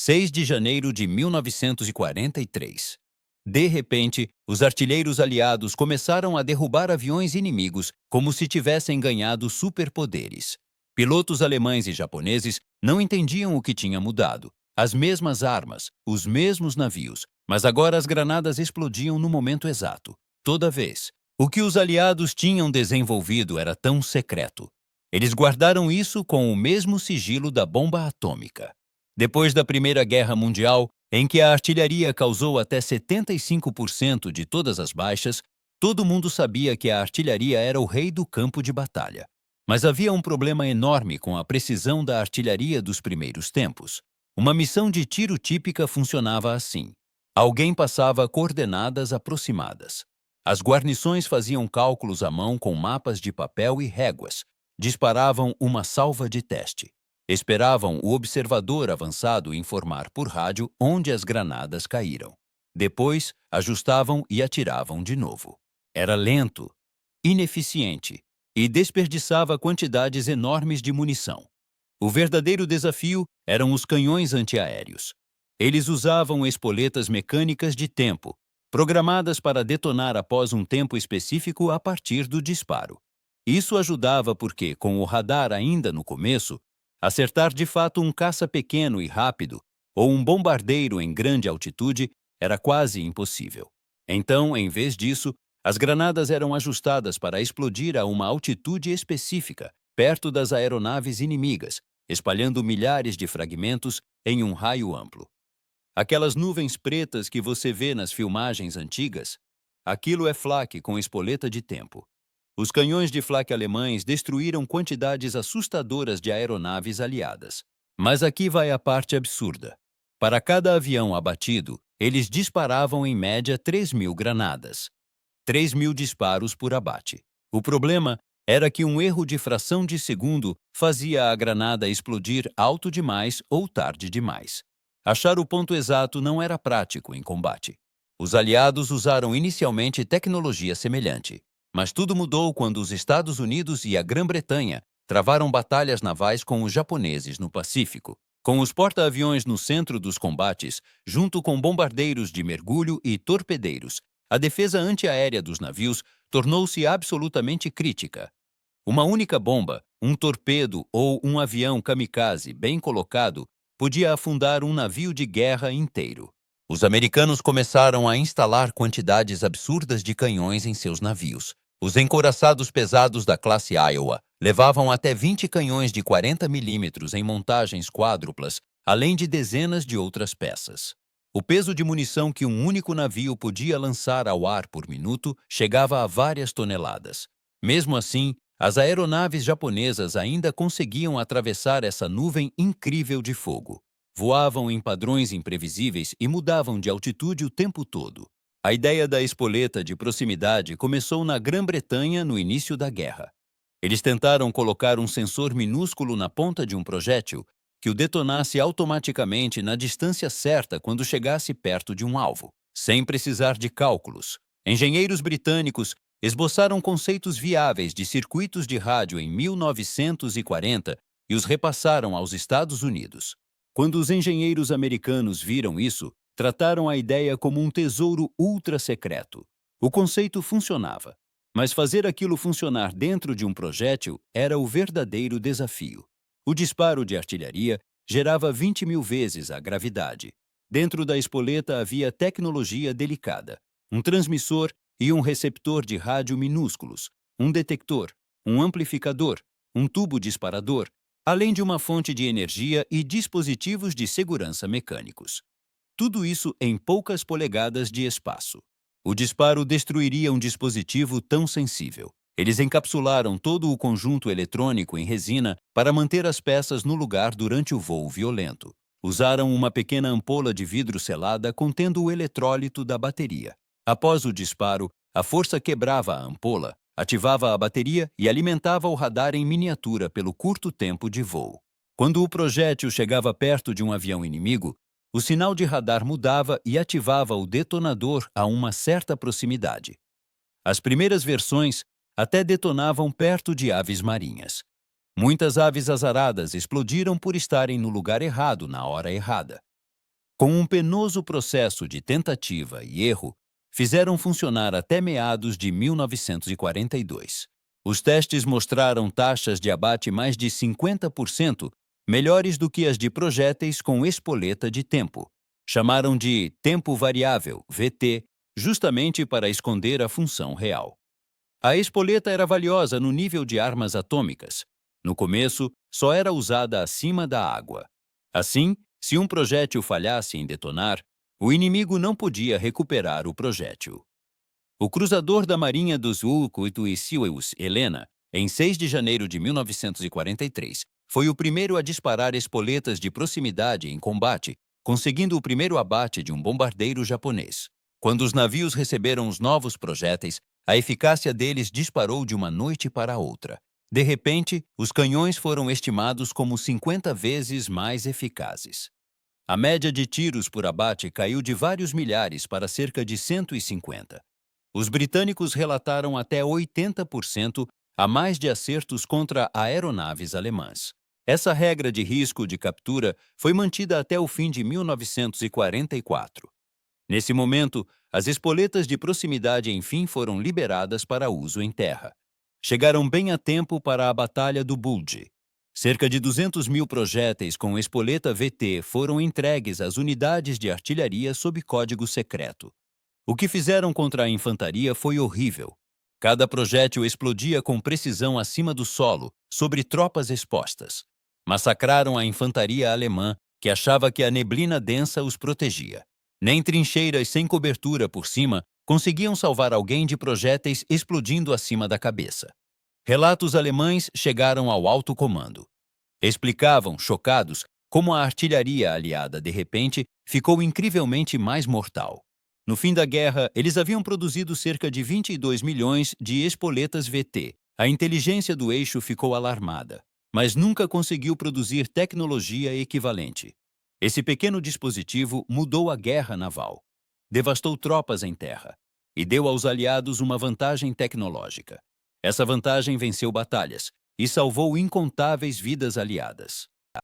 6 de janeiro de 1943. De repente, os artilheiros aliados começaram a derrubar aviões inimigos como se tivessem ganhado superpoderes. Pilotos alemães e japoneses não entendiam o que tinha mudado. As mesmas armas, os mesmos navios, mas agora as granadas explodiam no momento exato, toda vez. O que os aliados tinham desenvolvido era tão secreto. Eles guardaram isso com o mesmo sigilo da bomba atômica. Depois da Primeira Guerra Mundial, em que a artilharia causou até 75% de todas as baixas, todo mundo sabia que a artilharia era o rei do campo de batalha. Mas havia um problema enorme com a precisão da artilharia dos primeiros tempos. Uma missão de tiro típica funcionava assim. Alguém passava coordenadas aproximadas. As guarnições faziam cálculos à mão com mapas de papel e réguas. Disparavam uma salva de teste. Esperavam o observador avançado informar por rádio onde as granadas caíram. Depois, ajustavam e atiravam de novo. Era lento, ineficiente e desperdiçava quantidades enormes de munição. O verdadeiro desafio eram os canhões antiaéreos. Eles usavam espoletas mecânicas de tempo, programadas para detonar após um tempo específico a partir do disparo. Isso ajudava porque, com o radar ainda no começo, acertar de fato um caça pequeno e rápido ou um bombardeiro em grande altitude era quase impossível. Então, em vez disso, as granadas eram ajustadas para explodir a uma altitude específica, perto das aeronaves inimigas, espalhando milhares de fragmentos em um raio amplo. Aquelas nuvens pretas que você vê nas filmagens antigas, aquilo é flak com espoleta de tempo. Os canhões de flak alemães destruíram quantidades assustadoras de aeronaves aliadas. Mas aqui vai a parte absurda. Para cada avião abatido, eles disparavam em média 3.000 granadas. 3.000 disparos por abate. O problema era que um erro de fração de segundo fazia a granada explodir alto demais ou tarde demais. Achar o ponto exato não era prático em combate. Os aliados usaram inicialmente tecnologia semelhante. Mas tudo mudou quando os Estados Unidos e a Grã-Bretanha travaram batalhas navais com os japoneses no Pacífico. Com os porta-aviões no centro dos combates, junto com bombardeiros de mergulho e torpedeiros, a defesa antiaérea dos navios tornou-se absolutamente crítica. Uma única bomba, um torpedo ou um avião kamikaze bem colocado podia afundar um navio de guerra inteiro. Os americanos começaram a instalar quantidades absurdas de canhões em seus navios. Os encouraçados pesados da classe Iowa levavam até 20 canhões de 40 milímetros em montagens quádruplas, além de dezenas de outras peças. O peso de munição que um único navio podia lançar ao ar por minuto chegava a várias toneladas. Mesmo assim, as aeronaves japonesas ainda conseguiam atravessar essa nuvem incrível de fogo. Voavam em padrões imprevisíveis e mudavam de altitude o tempo todo. A ideia da espoleta de proximidade começou na Grã-Bretanha no início da guerra. Eles tentaram colocar um sensor minúsculo na ponta de um projétil que o detonasse automaticamente na distância certa quando chegasse perto de um alvo, sem precisar de cálculos. Engenheiros britânicos esboçaram conceitos viáveis de circuitos de rádio em 1940 e os repassaram aos Estados Unidos. Quando os engenheiros americanos viram isso, trataram a ideia como um tesouro ultra-secreto. O conceito funcionava, mas fazer aquilo funcionar dentro de um projétil era o verdadeiro desafio. O disparo de artilharia gerava 20.000 vezes a gravidade. Dentro da espoleta havia tecnologia delicada, um transmissor e um receptor de rádio minúsculos, um detector, um amplificador, um tubo disparador, além de uma fonte de energia e dispositivos de segurança mecânicos. Tudo isso em poucas polegadas de espaço. O disparo destruiria um dispositivo tão sensível. Eles encapsularam todo o conjunto eletrônico em resina para manter as peças no lugar durante o voo violento. Usaram uma pequena ampola de vidro selada contendo o eletrólito da bateria. Após o disparo, a força quebrava a ampola, ativava a bateria e alimentava o radar em miniatura pelo curto tempo de voo. Quando o projétil chegava perto de um avião inimigo, o sinal de radar mudava e ativava o detonador a uma certa proximidade. As primeiras versões até detonavam perto de aves marinhas. Muitas aves azaradas explodiram por estarem no lugar errado na hora errada. Com um penoso processo de tentativa e erro, fizeram funcionar até meados de 1942. Os testes mostraram taxas de abate mais de 50% melhores do que as de projéteis com espoleta de tempo. Chamaram de tempo variável, VT, justamente para esconder a função real. A espoleta era valiosa no nível de armas atômicas. No começo, só era usada acima da água. Assim, se um projétil falhasse em detonar, o inimigo não podia recuperar o projétil. O cruzador da Marinha dos Ulcuituicius, Helena, em 6 de janeiro de 1943, foi o primeiro a disparar espoletas de proximidade em combate, conseguindo o primeiro abate de um bombardeiro japonês. Quando os navios receberam os novos projéteis, a eficácia deles disparou de uma noite para outra. De repente, os canhões foram estimados como 50 vezes mais eficazes. A média de tiros por abate caiu de vários milhares para cerca de 150. Os britânicos relataram até 80% a mais de acertos contra aeronaves alemãs. Essa regra de risco de captura foi mantida até o fim de 1944. Nesse momento, as espoletas de proximidade enfim foram liberadas para uso em terra. Chegaram bem a tempo para a Batalha do Bulge. Cerca de 200.000 projéteis com espoleta VT foram entregues às unidades de artilharia sob código secreto. O que fizeram contra a infantaria foi horrível. Cada projétil explodia com precisão acima do solo, sobre tropas expostas. Massacraram a infantaria alemã, que achava que a neblina densa os protegia. Nem trincheiras sem cobertura por cima conseguiam salvar alguém de projéteis explodindo acima da cabeça. Relatos alemães chegaram ao alto comando. Explicavam, chocados, como a artilharia aliada, de repente, ficou incrivelmente mais mortal. No fim da guerra, eles haviam produzido cerca de 22 milhões de espoletas VT. A inteligência do eixo ficou alarmada, mas nunca conseguiu produzir tecnologia equivalente. Esse pequeno dispositivo mudou a guerra naval, devastou tropas em terra e deu aos aliados uma vantagem tecnológica. Essa vantagem venceu batalhas e salvou incontáveis vidas aliadas.